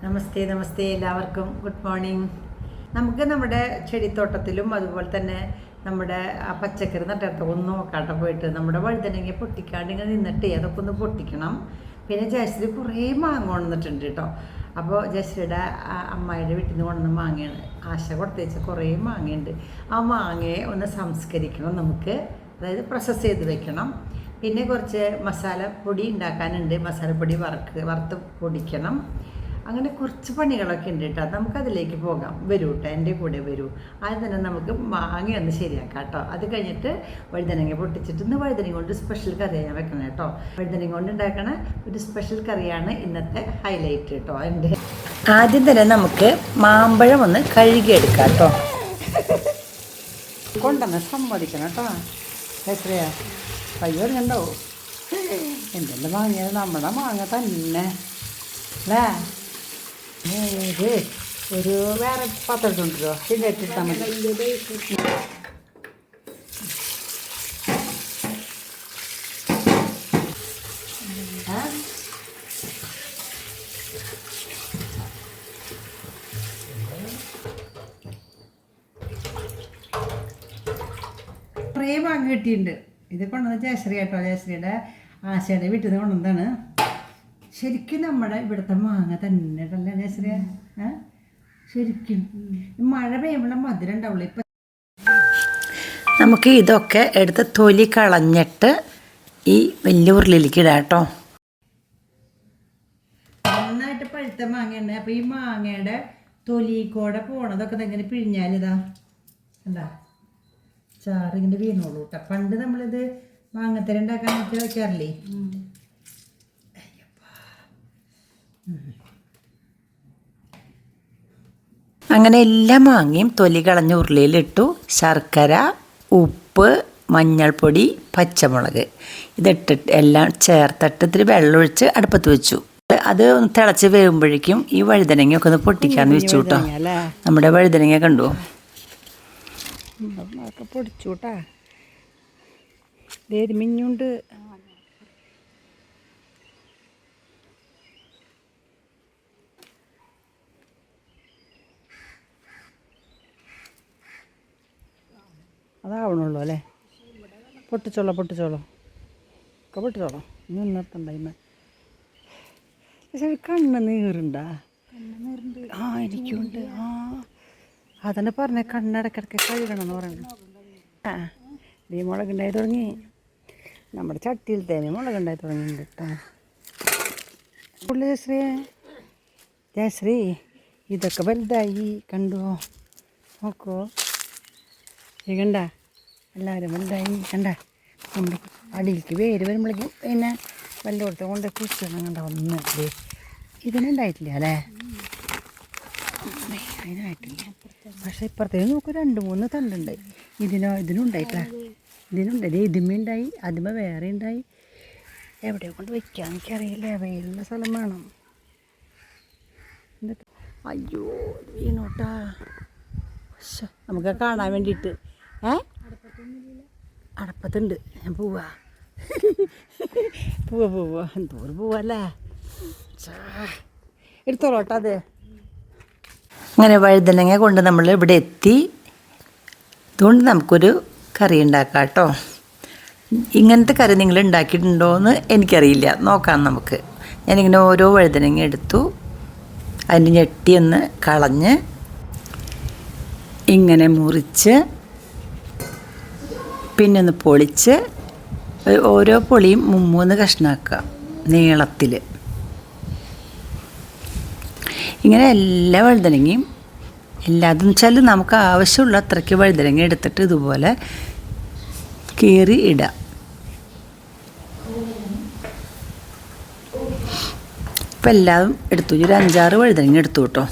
നമസ്തേ നമസ്തേ എല്ലാവർക്കും good morning. നമുക്ക് നമ്മുടെ ചെടിത്തോട്ടത്തിലും അതുപോലെ തന്നെ നമ്മുടെ പച്ചക്കറി നട്ടിട്ട് ഒന്ന് നോക്കാട്ടെ പോയിട്ട് നമ്മുടെ വഴുതനങ്ങ പൊട്ടിക്കാണ്ട് ഇങ്ങനെ നിന്നിട്ട് അതൊക്കെ ഒന്ന് പൊട്ടിക്കണം. പിന്നെ ജയശ്രീ കുറേ മാങ്ങ കൊണ്ടുവന്നിട്ടുണ്ട് കേട്ടോ. അപ്പോൾ ജയശ്രീയുടെ അമ്മായിയുടെ വീട്ടിൽ നിന്ന് കൊണ്ടുവന്ന മാങ്ങയാണ്. ആശ കൊടുത്തേച്ച കുറേ മാങ്ങയുണ്ട്. ആ മാങ്ങയെ ഒന്ന് സംസ്കരിക്കണം നമുക്ക്, അതായത് പ്രോസസ്സ് ചെയ്ത് വെക്കണം. പിന്നെ കുറച്ച് മസാലപ്പൊടി ഉണ്ടാക്കാനുണ്ട്, മസാലപ്പൊടി വറുത്ത് പൊടിക്കണം. അങ്ങനെ കുറച്ച് പണികളൊക്കെ ഉണ്ട് കേട്ടോ. നമുക്കതിലേക്ക് പോകാം. വരൂ കേട്ടോ, എൻ്റെ കൂടെ വരൂ. ആദ്യം തന്നെ നമുക്ക് മാങ്ങയൊന്ന് ശരിയാക്കാം കേട്ടോ. അത് കഴിഞ്ഞിട്ട് വഴുതനങ്ങ പൊട്ടിച്ചിട്ട് ഇന്ന് വഴുതനങ്ങ കൊണ്ട് സ്പെഷ്യൽ കറി ഞാൻ വെക്കണം കേട്ടോ. വഴുതനങ്ങ കൊണ്ട് ഉണ്ടാക്കണ ഒരു സ്പെഷ്യൽ കറിയാണ് ഇന്നത്തെ ഹൈലൈറ്റ് കേട്ടോ. എൻ്റെ ആദ്യം തന്നെ നമുക്ക് മാമ്പഴം ഒന്ന് കഴുകിയെടുക്കാം കേട്ടോ. കൊണ്ടുവന്ന് സമ്മതിക്കണം കേട്ടോ. എത്രയാ പയ്യോ കണ്ടോ? എന്തെല്ലാം വാങ്ങിയത് നമ്മുടെ മാങ്ങ തന്നെ അല്ലേ. ഒരു വേറെ പാത്രത്തുണ്ടല്ലോ, ഇതിട്ടിട്ടാൽ മതി. കുറേ മാങ്ങ കിട്ടിയിട്ടുണ്ട്. ഇത് കൊണ്ടുവന്ന് ജയശ്രീ കേട്ടോ. ജയശ്രീയുടെ ആശയുടെ വീട്ടിൽ നിന്ന് കൊണ്ടുവന്നതാണ്. ശരിക്കും നമ്മുടെ ഇവിടുത്തെ മാങ്ങ തന്നെ അല്ലേ ജയശ്രീ? ശരിക്കും മഴ പെയ്യുമ്പോൾ മധുരം ഉണ്ടാവുള്ളൂ. ഇപ്പം നമുക്ക് ഇതൊക്കെ എടുത്ത് തൊലി കളഞ്ഞിട്ട് ഈ വലിയ ഉരുളിയിലേക്ക് ഇടാം കേട്ടോ. നന്നായിട്ട് പഴുത്ത മാങ്ങയുണ്ട്. അപ്പോൾ ഈ മാങ്ങയുടെ തൊലിക്കൂടെ പോണതൊക്കെ ഇങ്ങനെ പിഴിഞ്ഞാലിതാ എന്താ ചാറിങ്ങനെ വീണോളൂ കേട്ടോ. പണ്ട് നമ്മളിത് മാങ്ങത്തര ഉണ്ടാക്കാനായിട്ട് വയ്ക്കാറില്ലേ. അങ്ങനെ എല്ലാ മാങ്ങയും തൊലി കളഞ്ഞ ഉരുളിയിലിട്ടു. ശർക്കര, ഉപ്പ്, മഞ്ഞൾപ്പൊടി, പച്ചമുളക് ഇതിട്ടിട്ട് എല്ലാം ചേർത്തിട്ട് ഇത്തിരി വെള്ളമൊഴിച്ച് അടുപ്പത്ത് വെച്ചു. അത് ഒന്ന് തിളച്ച് വരുമ്പോഴേക്കും ഈ വഴുതനങ്ങയൊക്കെ ഒന്ന് പൊട്ടിക്കാന്ന് വെച്ചു കേട്ടോ. നമ്മുടെ വഴുതനങ്ങ കണ്ടു പൊടിച്ചു കേട്ടാ. മിഞ്ഞുണ്ട്. അതാവണുള്ളൂ അല്ലേ. പൊട്ടിച്ചോളോ ഒക്കെ പൊട്ടിച്ചോളോ. ഇനി നിർത്തണ്ടായിമ്മ. പക്ഷെ കണ്ണ് നീറുണ്ടാ? എനിക്കുണ്ട്. അതന്നെ പറഞ്ഞ കണ്ണിടക്കിടക്ക് കഴുകണമെന്ന് പറയുന്നു. ഈ മുളകുണ്ടായി തുടങ്ങി. നമ്മുടെ ചട്ടിയിൽ തന്നെ മുളകുണ്ടായി തുടങ്ങിയിട്ടുണ്ട് കേട്ടോ. ജയശ്രീ ഇതൊക്കെ വലുതായി കണ്ടോ? നോക്കോ ഈ കണ്ട എല്ലാവരും വലുതായി കണ്ട. നമ്മുടെ അടിയിലേക്ക് വേര് വരുമ്പോഴേക്കും പിന്നെ വല്ലയിടത്തും കൊണ്ട് കുഴിച്ചിടണം. കണ്ട ഒന്ന് ഇതിനുണ്ടായിട്ടില്ല അല്ലേ? അതിനായിട്ടില്ല. പക്ഷെ ഇപ്പുറത്തേക്ക് നോക്കൂ 2-3 തണ്ടുണ്ട്. ഇതിനുണ്ടായിട്ടാ. ഇതിനുണ്ട്. ഇതിമ ഉണ്ടായി, അതിമ വേറെ ഉണ്ടായി. എവിടെയോ കൊണ്ട് വയ്ക്കാൻ എനിക്കറിയില്ല. വെയിലുള്ള സ്ഥലം വേണം. എന്നിട്ട് അയ്യോ വീണോട്ടാ. നമുക്ക് കാണാൻ വേണ്ടിയിട്ട് അടപ്പത്തുണ്ട്. ഞാൻ പോവാ എന്തോരം പോവല്ലേ. എടുത്തോളോട്ടാ അത്. അങ്ങനെ വഴുതനങ്ങ കൊണ്ട് നമ്മൾ ഇവിടെ എത്തി. അതുകൊണ്ട് നമുക്കൊരു കറി ഉണ്ടാക്കാം കേട്ടോ. ഇങ്ങനത്തെ കറി നിങ്ങൾ ഉണ്ടാക്കിയിട്ടുണ്ടോയെന്ന് എനിക്കറിയില്ല, നോക്കാം നമുക്ക്. ഞാനിങ്ങനെ ഓരോ വഴുതനങ്ങ എടുത്തു. അതിൻ്റെ ഞെട്ടിയൊന്ന് കളഞ്ഞ് ഇങ്ങനെ മുറിച്ച് പിന്നെ ഒന്ന് പൊളിച്ച് ഓരോ പൊളിയും 3 കഷ്ണമാക്കുക നീളത്തിൽ. ഇങ്ങനെ എല്ലാ വഴുതനങ്ങയും എല്ലാതും വെച്ചാൽ നമുക്ക് ആവശ്യമുള്ള അത്രയ്ക്ക് വഴുതനങ്ങ എടുത്തിട്ട് ഇതുപോലെ കീറി ഇടാം. ഇപ്പം എല്ലാതും എടുത്തു. ഒരു 5-6 വഴുതനങ്ങ എടുത്തു കേട്ടോ.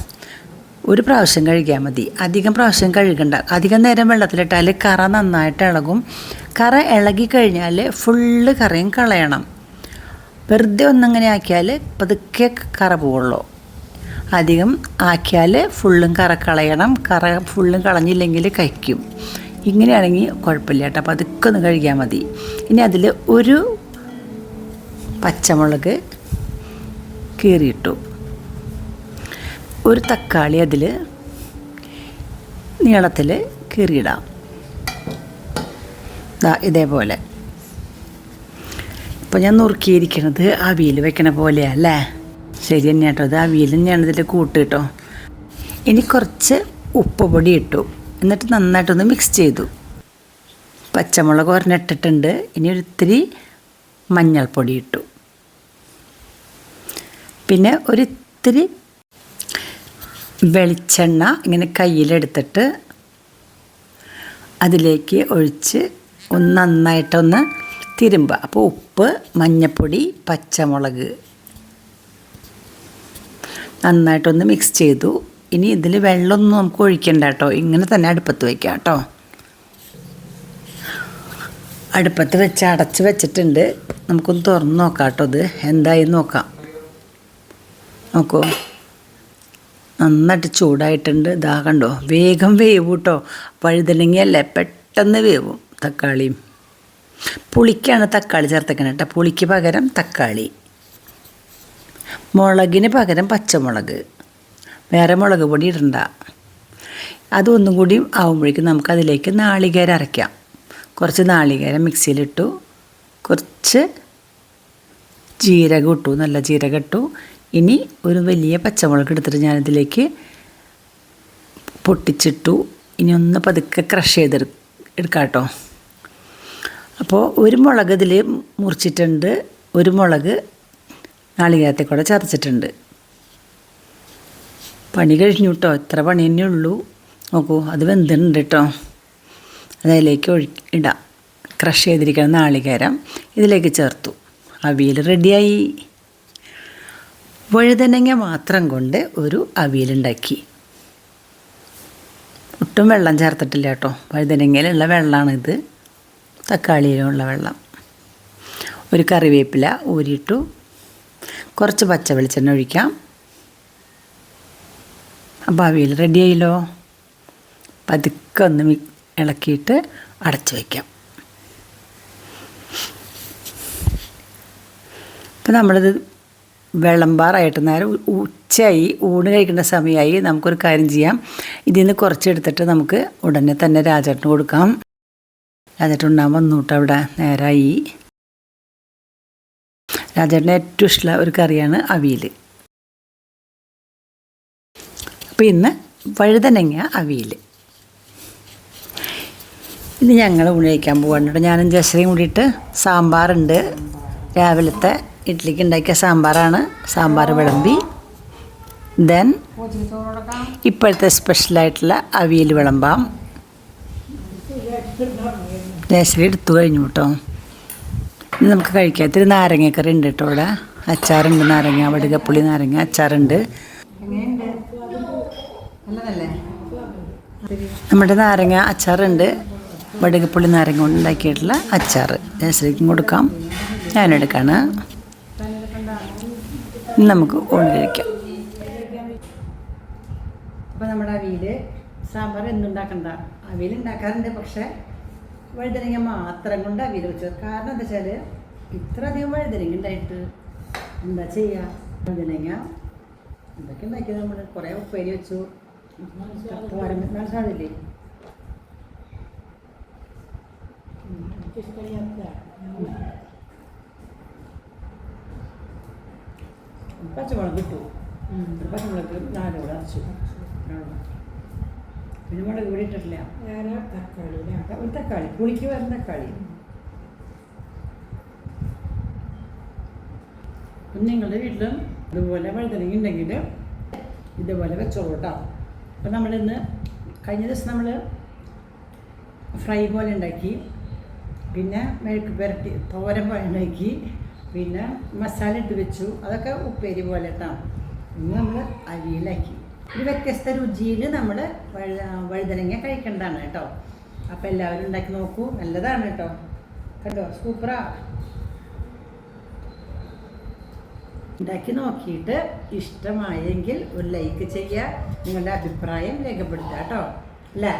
ഒരു പ്രാവശ്യം കഴുകിയാൽ മതി, അധികം പ്രാവശ്യം കഴുകണ്ട. അധികം നേരം വെള്ളത്തിലിട്ടാൽ കറ നന്നായിട്ട് ഇളകും. കറ ഇളകി കഴിഞ്ഞാൽ ഫുള്ള് കറയും കളയണം. വെറുതെ ഒന്നങ്ങനെ ആക്കിയാൽ പതുക്കെ കറ പോവുള്ളൂ. അധികം ആക്കിയാൽ ഫുള്ളും കറ കളയണം. കറ ഫുള്ളും കളഞ്ഞില്ലെങ്കിൽ കഴിക്കും. ഇങ്ങനെയാണെങ്കിൽ കുഴപ്പമില്ല കേട്ടോ. അപ്പോൾ അതൊക്കെ ഒന്ന് കഴുകിയാൽ മതി. ഇനി അതിൽ ഒരു പച്ചമുളക് കീറിയിട്ടു. ഒരു തക്കാളി അതിൽ നീളത്തിൽ കീറിയിടാം. ഇതേപോലെ. ഇപ്പോൾ ഞാൻ നുറുക്കിയിരിക്കണത് അവിയൽ വെക്കണ പോലെയല്ലേ? ശരി തന്നെ കേട്ടോ. അത് അവിയൽ തന്നെയാണ് ഇതിൽ കൂട്ട് കേട്ടോ. ഇനി കുറച്ച് ഉപ്പ് പൊടി ഇട്ടു. എന്നിട്ട് നന്നായിട്ടൊന്ന് മിക്സ് ചെയ്തു. പച്ചമുളക് ഒരെണ്ണിട്ടിട്ടുണ്ട്. ഇനി ഒരിത്തിരി മഞ്ഞൾപ്പൊടി ഇട്ടു. പിന്നെ ഒരിത്തിരി വെളിച്ചെണ്ണ ഇങ്ങനെ കയ്യിലെടുത്തിട്ട് അതിലേക്ക് ഒഴിച്ച് ഒന്ന് നന്നായിട്ടൊന്ന് തിരുമ്പുക. അപ്പോൾ ഉപ്പ്, മഞ്ഞൾപ്പൊടി, പച്ചമുളക് നന്നായിട്ടൊന്ന് മിക്സ് ചെയ്തു. ഇനി ഇതിൽ വെള്ളമൊന്നും നമുക്ക് ഒഴിക്കണ്ട കേട്ടോ. ഇങ്ങനെ തന്നെ അടുപ്പത്ത് വയ്ക്കാം കേട്ടോ. അടുപ്പത്ത് വെച്ച് അടച്ച് വെച്ചിട്ടുണ്ട്. നമുക്കൊന്ന് തുറന്ന് നോക്കാം കേട്ടോ. ഇത് എന്തായി നോക്കാം. നോക്കൂ, നന്നായിട്ട് ചൂടായിട്ടുണ്ട്. ഇതാ കണ്ടോ, വേഗം വേവും കേട്ടോ. വഴുതനങ്ങയല്ലേ, പെട്ടെന്ന് വേവും. തക്കാളിയും പുളിക്കാണ് തക്കാളി ചേർത്തേക്കണം കേട്ടോ. പുളിക്ക് പകരം തക്കാളി, മുളകിന് പകരം പച്ചമുളക്, വേറെ മുളക് പൊടി ഇടണ്ട. അതൊന്നും കൂടി ആകുമ്പോഴേക്കും നമുക്കതിലേക്ക് നാളികേരം അരയ്ക്കാം. കുറച്ച് നാളികേരം മിക്സിയിലിട്ടു, കുറച്ച് ജീരകം ഇട്ടു, നല്ല ജീരകം ഇട്ടു. ഇനി ഒരു വലിയ പച്ചമുളക് എടുത്തിട്ട് ഞാനിതിലേക്ക് പൊട്ടിച്ചിട്ടു. ഇനി ഒന്ന് പതുക്കെ ക്രഷ് എടുക്കാം കേട്ടോ. അപ്പോൾ ഒരു മുളക് ഇതിൽ മുറിച്ചിട്ടുണ്ട്, ഒരു മുളക് നാളികേരത്തെ കൂടെ ചതച്ചിട്ടുണ്ട്. പണി കഴിഞ്ഞു കേട്ടോ. ഇത്ര പണി തന്നെ ഉള്ളൂ. നോക്കൂ, അത് വെന്തിട്ടുണ്ട് കേട്ടോ. അതിലേക്ക് ഇടാം. ക്രഷ് ചെയ്തിരിക്കുന്ന നാളികേരം ഇതിലേക്ക് ചേർത്തു. അവിയൽ റെഡിയായി. വഴുതനങ്ങ മാത്രം കൊണ്ട് ഒരു അവിയലുണ്ടാക്കി. ഒട്ടും വെള്ളം ചേർത്തിട്ടില്ല കേട്ടോ. വഴുതനങ്ങയിലുള്ള വെള്ളമാണിത്, തക്കാളിയിലുള്ള വെള്ളം. ഒരു കറിവേപ്പില ഊരിയിട്ടു. കുറച്ച് പച്ച വെളിച്ചെണ്ണ ഒഴിക്കാം. അപ്പോൾ അവിയൽ റെഡിയായില്ലോ. പതുക്കെ ഒന്ന് ഇളക്കിയിട്ട് അടച്ചു വയ്ക്കാം. ഇപ്പം നമ്മളിത് വിളമ്പാറായിട്ട് നേരം ഉച്ചയായി, ഊണ് കഴിക്കേണ്ട സമയമായി. നമുക്കൊരു കാര്യം ചെയ്യാം. ഇതിൽ നിന്ന് കുറച്ചെടുത്തിട്ട് നമുക്ക് ഉടനെ തന്നെ രാജേട്ടന് കൊടുക്കാം. രാജേട്ടൻ ഉണ്ടാകാൻ വന്നൂട്ട് അവിടെ നേരമായി. രാജേട്ടന് ഏറ്റവും ഇഷ്ടമുള്ള ഒരു കറിയാണ് അവിയൽ. അപ്പോൾ ഇന്ന് വഴുതനങ്ങ അവിയൽ. ഇന്ന് ഞങ്ങൾ ഊണ് കഴിക്കാൻ പോകാനുണ്ട്. ഞാനും ജശ്രീയും കൂടിയിട്ട്. സാമ്പാറുണ്ട്, രാവിലത്തെ ഇഡ്ഡലിക്ക് ഉണ്ടാക്കിയ സാമ്പാറാണ്. സാമ്പാർ വിളമ്പി. ദെൻ ഇപ്പോഴത്തെ സ്പെഷ്യലായിട്ടുള്ള അവിയൽ വിളമ്പാം. ജയശ്രീ എടുത്തു കഴിഞ്ഞു കേട്ടോ. ഇനി നമുക്ക് കഴിക്കാം. ഇത്തിരി നാരങ്ങക്കറി ഉണ്ട് കേട്ടോ. ഇവിടെ അച്ചാറുണ്ട്, നാരങ്ങ, വടുകപ്പുളി നാരങ്ങ അച്ചാറുണ്ട്. നമ്മുടെ നാരങ്ങ അച്ചാറുണ്ട്, വടുകപ്പുളി നാരങ്ങ കൊണ്ട് ഉണ്ടാക്കിയിട്ടുള്ള അച്ചാർ. ജയശ്രീക്കും കൊടുക്കാം, ഞാനെടുക്കാണ്. നമുക്ക് ഊണ് കഴിക്കാം. അപ്പോൾ നമ്മുടെ അവിയൽ സാമ്പാർ എന്തുണ്ടാക്കണ്ട, അവിയൽ ഉണ്ടാക്കാറുണ്ട്. പക്ഷേ വഴുതനങ്ങ മാത്രം കൊണ്ട് അവിയൽ വെച്ചത്. കാരണം എന്താ വെച്ചാൽ ഇത്ര അധികം വഴുതനങ്ങ ഉണ്ടായിട്ട് എന്താ ചെയ്യുക. വഴുതനങ്ങ എന്തൊക്കെ ഉണ്ടാക്കിയത് നമ്മൾ. കുറേ ഉപ്പേരി വെച്ചു, തോരൻ സാധില്ലേ. പച്ചമുളക് ഇട്ടു. പച്ചമുളക് നാലോടെ അരച്ചു. പിന്നെ മുളക് കൂടി ഇട്ടിട്ടില്ല. ഒരു തക്കാളി, പുളിക്ക് വരുന്ന തക്കാളി. നിങ്ങളുടെ വീട്ടിലും ഇതുപോലെ വഴുതനങ്ങ ഉണ്ടെങ്കിൽ ഇതുപോലെ വെച്ചോളൂ കേട്ടോ. അപ്പം നമ്മളിന്ന് കഴിഞ്ഞ ദിവസം നമ്മൾ ഫ്രൈ പോലെ ഉണ്ടാക്കി, പിന്നെ മെഴുക്ക് പുരട്ടി തോരൻ പോലെ ഉണ്ടാക്കി, പിന്നെ മസാല ഇട്ട് വെച്ചു. അതൊക്കെ ഉപ്പേരി പോലെ കേട്ടോ. ഇന്ന് നമ്മൾ അവിയലാക്കി. ഒരു വ്യത്യസ്ത രുചിയിൽ നമ്മൾ വഴുതനങ്ങ കഴിക്കേണ്ടതാണ് കേട്ടോ. അപ്പോൾ എല്ലാവരും ഉണ്ടാക്കി നോക്കൂ, നല്ലതാണ് കേട്ടോ. കണ്ടോ, സൂപ്പറാ. ഉണ്ടാക്കി നോക്കിയിട്ട് ഇഷ്ടമായെങ്കിൽ ഒരു ലൈക്ക് ചെയ്യുക, നിങ്ങളുടെ അഭിപ്രായം രേഖപ്പെടുത്തുക കേട്ടോ. അല്ലേ?